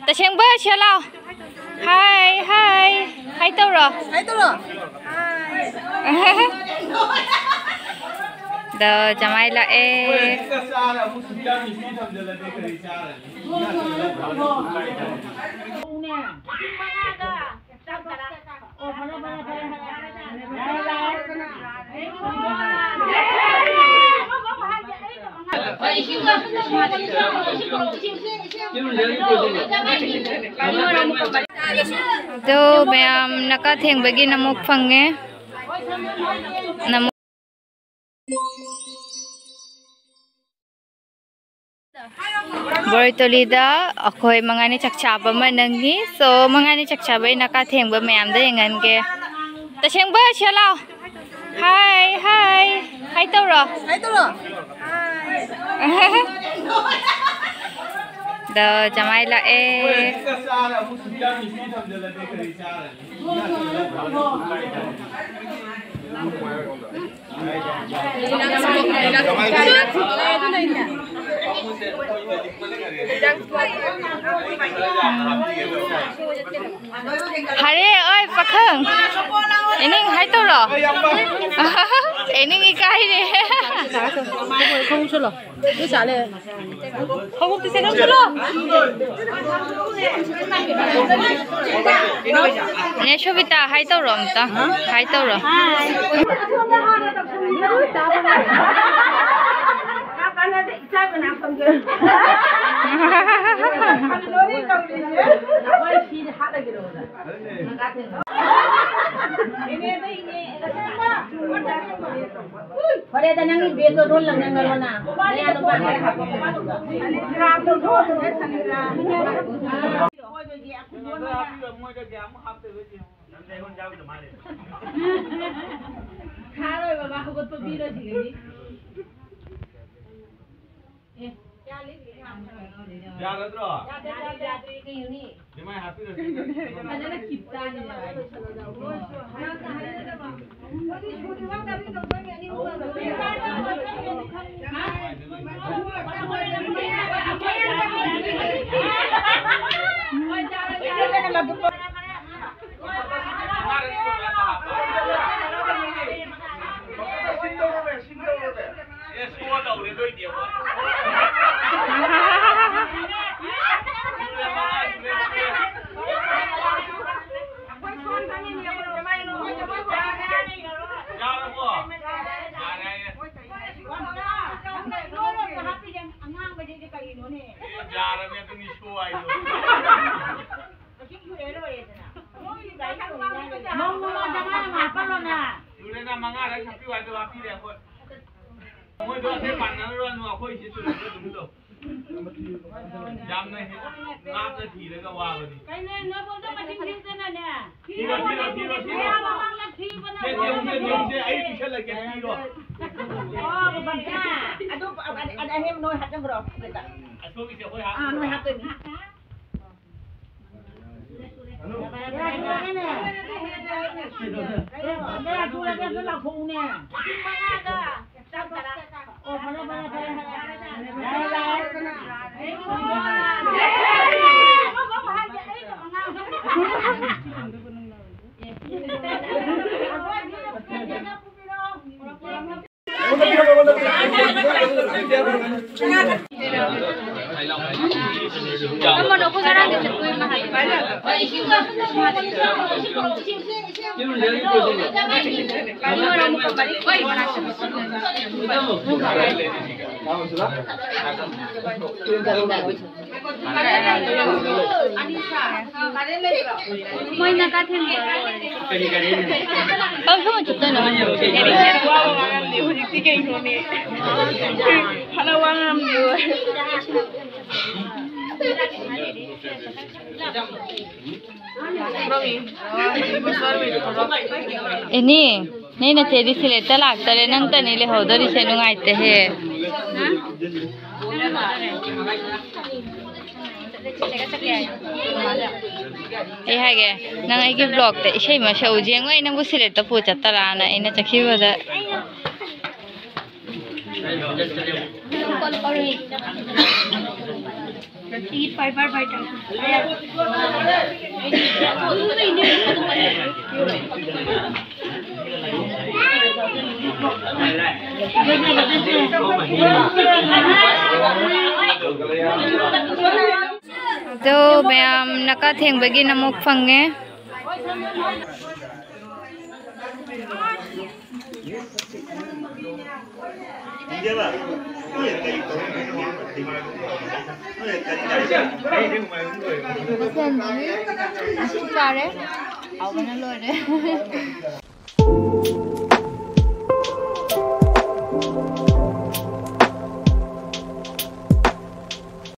แต่เชียงเบอร์เชียวเราไฮไฮเต้าหรอเดี๋ยวจะไม่ละดูแบบนักเที่ยงบกินน้ำมุกฟังไงน้ำบริตุลีดาโอยมังaniจักชาบมันนั่งนี่ so มังaniจักชาบนักเที่ยงบ่แม่มได้ยังไงแกแต่เชียงเบอร์เชียวเราไฮเต้าหรอเดี๋ยวจะไม่ละฮารีเอ้ยปักขังไอ้นี่ให้ตัวหรอไอ้นี่อีกไก่เนี่ยkhông chưa rồi cứ trả lời không thì sẽ không chưa rồi nè số vita hai tàu rồi ta hai tàu rồi Pada dah nangis beto dulu lang nang galona. Ni ano ba? Ram tu tu sanira. Kharo baba ko to biro thigi. Eh, ya le ya le dro. Ya ke yuni. Ni mai happy ro. Ana na kipta ni. Ini na ceri sile talak tale nang tani le hodari se nungai te he eh hage nang ai ki vlog te isai ma shau jeng ai nang bu sile ta pu chat tala na ina chakhi wada Eat fiber vital. So, ma'am नकाथेंग बगी नमुक फंगे चारे आओ बना लो रे